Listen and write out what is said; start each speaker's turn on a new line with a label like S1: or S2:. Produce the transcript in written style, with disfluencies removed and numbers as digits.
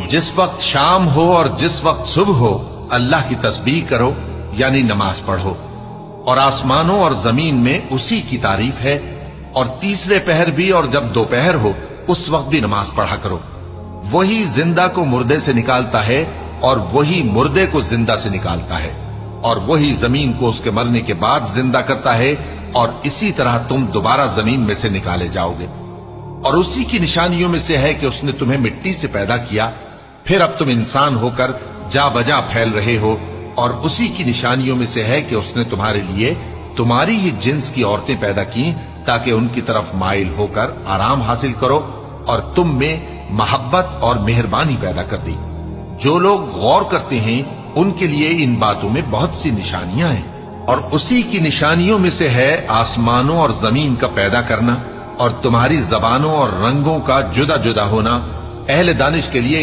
S1: جس وقت شام ہو اور جس وقت صبح ہو اللہ کی تسبیح کرو یعنی نماز پڑھو، اور آسمانوں اور زمین میں اسی کی تعریف ہے، اور تیسرے پہر بھی اور جب دوپہر ہو اس وقت بھی نماز پڑھا کرو۔ وہی زندہ کو مردے سے نکالتا ہے اور وہی مردے کو زندہ سے نکالتا ہے، اور وہی زمین کو اس کے مرنے کے بعد زندہ کرتا ہے، اور اسی طرح تم دوبارہ زمین میں سے نکالے جاؤ گے۔ اور اسی کی نشانیوں میں سے ہے کہ اس نے تمہیں مٹی سے پیدا کیا، پھر اب تم انسان ہو کر جا بجا پھیل رہے ہو، اور اسی کی نشانیوں میں سے ہے کہ اس نے تمہارے لیے تمہاری ہی جنس کی عورتیں پیدا کی تاکہ ان کی طرف مائل ہو کر آرام حاصل کرو، اور تم میں محبت اور مہربانی پیدا کر دی۔ جو لوگ غور کرتے ہیں ان کے لیے ان باتوں میں بہت سی نشانیاں ہیں۔ اور اسی کی نشانیوں میں سے ہے آسمانوں اور زمین کا پیدا کرنا، اور تمہاری زبانوں اور رنگوں کا جدا جدا ہونا۔ اہل دانش کے لیے